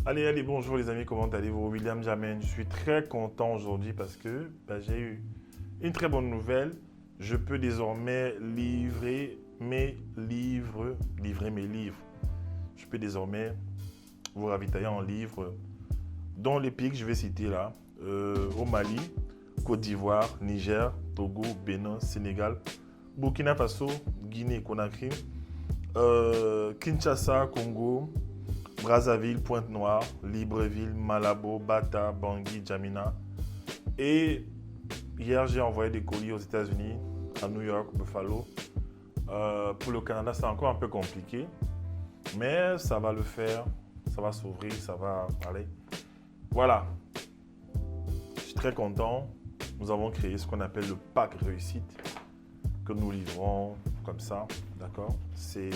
Allez, bonjour les amis, comment allez-vous? William Jamen, je suis très content aujourd'hui parce que j'ai eu une très bonne nouvelle. Je peux désormais livrer mes livres. Je peux désormais vous ravitailler en livres, dont les pays que je vais citer là, au Mali, Côte d'Ivoire, Niger, Togo, Bénin, Sénégal, Burkina Faso, Guinée, Conakry, Kinshasa, Congo, Brazzaville, Pointe-Noire, Libreville, Malabo, Bata, Bangui, Djamena. Et hier, j'ai envoyé des colis aux États-Unis, à New York, Buffalo. Pour le Canada, c'est encore un peu compliqué, mais ça va le faire, ça va s'ouvrir, ça va aller. Voilà, je suis très content. Nous avons créé ce qu'on appelle le pack réussite que nous livrons comme ça, d'accord? C'est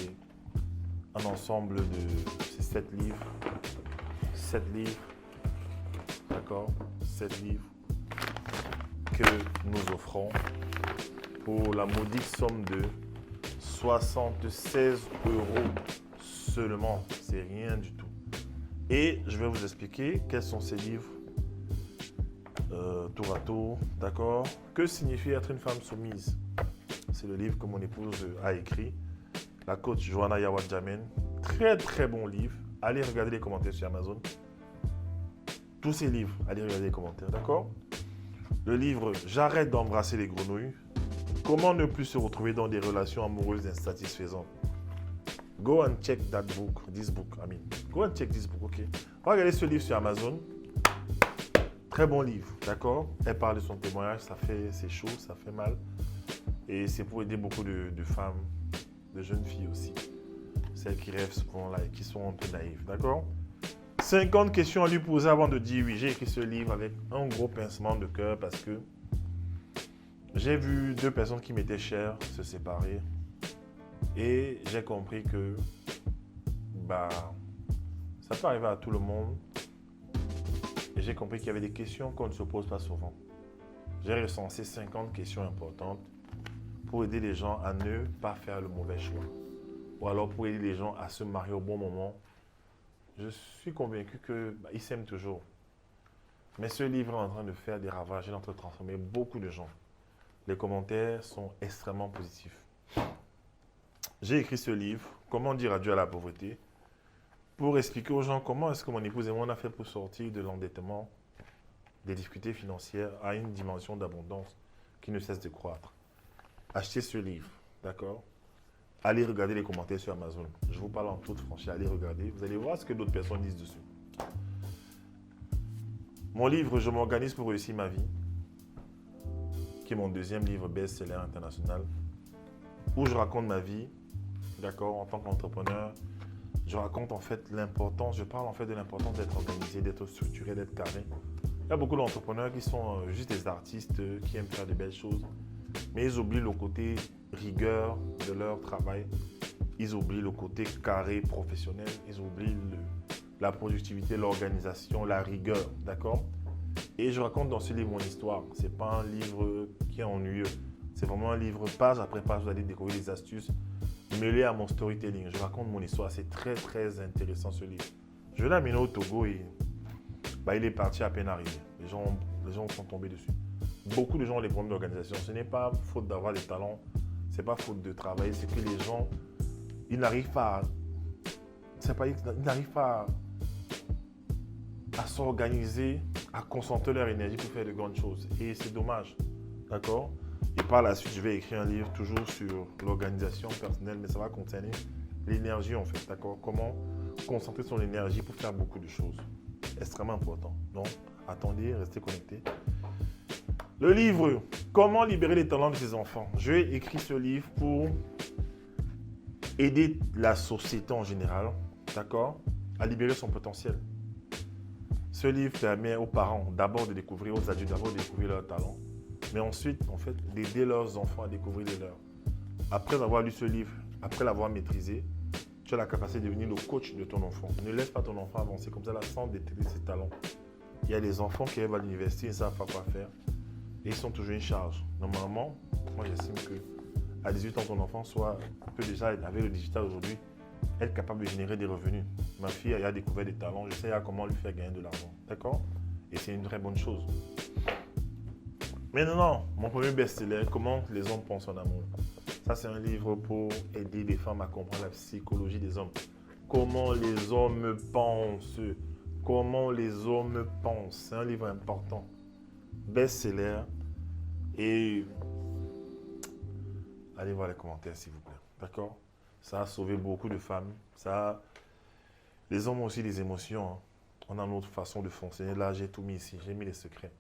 un ensemble de 7 livres. 7 livres, d'accord? 7 livres que nous offrons pour la modique somme de 76 euros seulement. C'est rien du tout. Et je vais vous expliquer quels sont ces livres tour à tour, d'accord? Que signifie être une femme soumise? C'est le livre que mon épouse a écrit. La coach Joanna Yawad Jamen. Très très bon livre. Allez regarder les commentaires sur Amazon. Tous ces livres, allez regarder les commentaires, d'accord? Le livre J'arrête d'embrasser les grenouilles. Comment ne plus se retrouver dans des relations amoureuses insatisfaisantes. Go and check that book, this book, I mean. Go and check this book, ok? Regardez ce livre sur Amazon. Très bon livre, d'accord? Elle parle de son témoignage, c'est chaud, ça fait mal. Et c'est pour aider beaucoup de femmes, de jeunes filles aussi. Celles qui rêvent souvent là et qui sont un peu naïves, d'accord? 50 questions à lui poser avant de dire oui. J'ai écrit ce livre avec un gros pincement de cœur parce que j'ai vu 2 personnes qui m'étaient chères se séparer. Et j'ai compris que ça peut arriver à tout le monde. Et j'ai compris qu'il y avait des questions qu'on ne se pose pas souvent. J'ai recensé 50 questions importantes pour aider les gens à ne pas faire le mauvais choix. Ou alors pour aider les gens à se marier au bon moment. Je suis convaincu qu'ils s'aiment toujours. Mais ce livre est en train de faire des ravages, il est en train de transformer beaucoup de gens. Les commentaires sont extrêmement positifs. J'ai écrit ce livre, Comment dire adieu à la pauvreté, pour expliquer aux gens comment est-ce que mon épouse et moi on a fait pour sortir de l'endettement, des difficultés financières à une dimension d'abondance qui ne cesse de croître. Achetez ce livre, d'accord? Allez regarder les commentaires sur Amazon. Je vous parle en toute franchise, allez regarder. Vous allez voir ce que d'autres personnes disent dessus. Mon livre, Je m'organise pour réussir ma vie, qui est mon 2e livre best-seller international, où je raconte ma vie, d'accord, en tant qu'entrepreneur. Je raconte en fait l'importance, je parle en fait de l'importance d'être organisé, d'être structuré, d'être carré. Il y a beaucoup d'entrepreneurs qui sont juste des artistes qui aiment faire de belles choses, mais ils oublient le côté rigueur de leur travail. Ils oublient le côté carré professionnel. Ils oublient la productivité, l'organisation, la rigueur, d'accord? Et je raconte dans ce livre mon histoire. Ce n'est pas un livre qui est ennuyeux. C'est vraiment un livre page après page. Vous allez découvrir des astuces mêlées à mon storytelling. Je raconte mon histoire. C'est très très intéressant ce livre. Je l'ai amené au Togo et il est parti à peine arrivé. Les gens sont tombés dessus. Beaucoup de gens ont des problèmes d'organisation. Ce n'est pas faute d'avoir des talents, ce n'est pas faute de travailler, c'est que les gens, ils n'arrivent pas à s'organiser, à concentrer leur énergie pour faire de grandes choses. Et c'est dommage, d'accord? Et par la suite, je vais écrire un livre toujours sur l'organisation personnelle, mais ça va concerner l'énergie en fait, d'accord? Comment concentrer son énergie pour faire beaucoup de choses. Extrêmement important. Donc, attendez, restez connectés. Le livre, Comment libérer les talents de ses enfants. J'ai écrit ce livre pour aider la société en général, d'accord, à libérer son potentiel. Ce livre permet aux parents d'abord de découvrir, aux adultes d'abord de découvrir leurs talents, mais ensuite, en fait, d'aider leurs enfants à découvrir les leurs. Après avoir lu ce livre, après l'avoir maîtrisé, tu as la capacité de devenir le coach de ton enfant. Ne laisse pas ton enfant avancer comme ça, là, sans détecter ses talents. Il y a des enfants qui arrivent à l'université, ils ne savent pas quoi faire. Et ils sont toujours une charge. Normalement, moi j'estime qu'à 18 ans, ton enfant peut déjà, avec le digital aujourd'hui, être capable de générer des revenus. Ma fille a découvert des talents, je sais comment lui faire gagner de l'argent. D'accord? Et c'est une très bonne chose. Mais non, mon premier best-seller, Comment les hommes pensent en amour. Ça, c'est un livre pour aider les femmes à comprendre la psychologie des hommes. Comment les hommes pensent. Comment les hommes pensent. C'est un livre important. Best-seller. Et allez voir les commentaires, s'il vous plaît. D'accord? Ça a sauvé beaucoup de femmes. Les hommes ont aussi des émotions. Hein. On a notre façon de fonctionner. Là, j'ai tout mis ici. J'ai mis les secrets.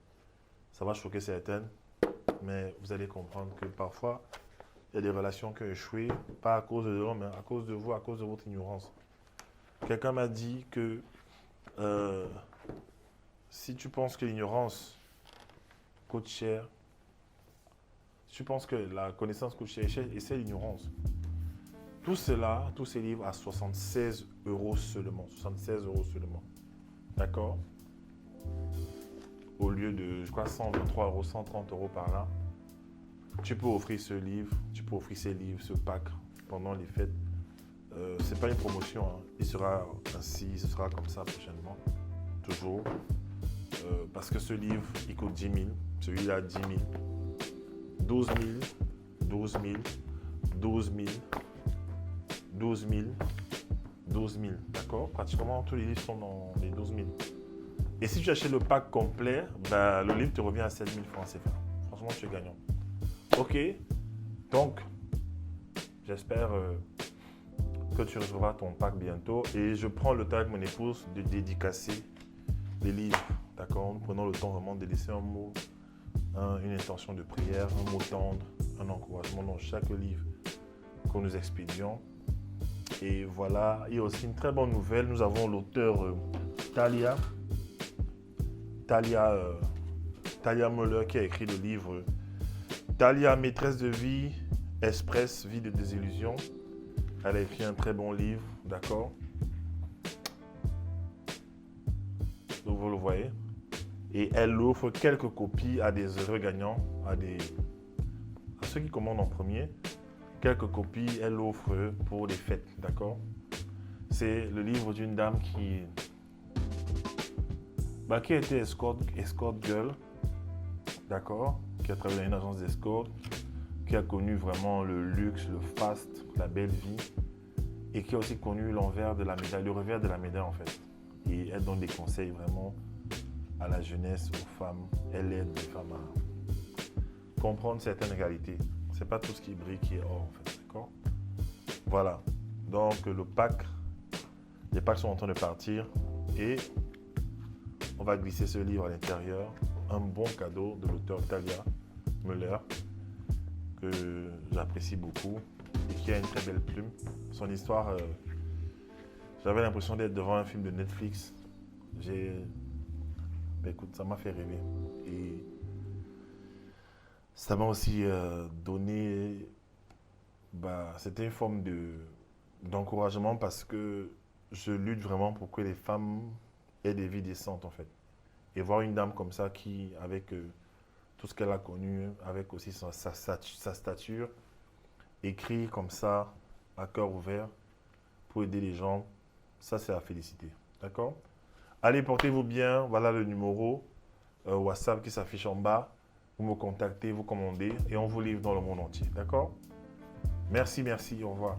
Ça va choquer certaines, mais vous allez comprendre que parfois, il y a des relations qui ont échoué, pas à cause de l'homme, mais à cause de vous, à cause de votre ignorance. Quelqu'un m'a dit que si tu penses que l'ignorance coûte cher, si tu penses que la connaissance coûte cher, et c'est l'ignorance. Tout cela, tous ces livres à 76 € seulement. 76 € seulement. D'accord? Au lieu de, je crois, 123 €, 130 € par là. Tu peux offrir ce livre, tu peux offrir ces livres, ce pack pendant les fêtes. C'est pas une promotion, hein. Il sera ainsi, ce sera comme ça prochainement, toujours. Parce que ce livre, il coûte 10 000, celui-là 10 000, 12 000, 12 000, 12 000, 12 000, 12 000, d'accord? Pratiquement tous les livres sont dans les 12 000. Et si tu achètes le pack complet, ben, le livre te revient à 7 000 francs CFA. Franchement, tu es gagnant. Ok, donc j'espère que tu recevras ton pack bientôt. Et je prends le temps avec mon épouse de dédicacer les livres. D'accord? Nous prenons le temps vraiment de laisser un mot, une intention de prière, un mot tendre, un encouragement dans chaque livre que nous expédions. Et voilà, il y a aussi une très bonne nouvelle. Nous avons l'auteur Talia Müller qui a écrit le livre Talia, maîtresse de vie, express, vie de désillusion. Elle a écrit un très bon livre, d'accord? Donc vous le voyez. Et elle offre quelques copies à des heureux gagnants, à ceux qui commandent en premier. Quelques copies, elle offre pour les fêtes, d'accord? C'est le livre d'une dame qui a été escort girl, d'accord? Qui a travaillé dans une agence d'escort, qui a connu vraiment le luxe, le fast, la belle vie, et qui a aussi connu l'envers de la médaille, le revers de la médaille en fait. Et elle donne des conseils vraiment à la jeunesse, aux femmes. Elle aide les femmes à comprendre certaines réalités. C'est pas tout ce qui brille qui est or en fait, d'accord? Voilà. Donc les packs sont en train de partir et on va glisser ce livre à l'intérieur. Un bon cadeau de l'auteur Talia Müller que j'apprécie beaucoup et qui a une très belle plume. Son histoire, j'avais l'impression d'être devant un film de Netflix. Écoute, ça m'a fait rêver. Et ça m'a aussi donné... c'était une forme d'encouragement parce que je lutte vraiment pour que les femmes aient des vies décentes en fait. Et voir une dame comme ça qui, avec tout ce qu'elle a connu, avec aussi sa stature, écrit comme ça, à cœur ouvert, pour aider les gens, ça c'est à féliciter. D'accord? Allez, portez-vous bien. Voilà le numéro WhatsApp qui s'affiche en bas. Vous me contactez, vous commandez et on vous livre dans le monde entier. D'accord? Merci, au revoir.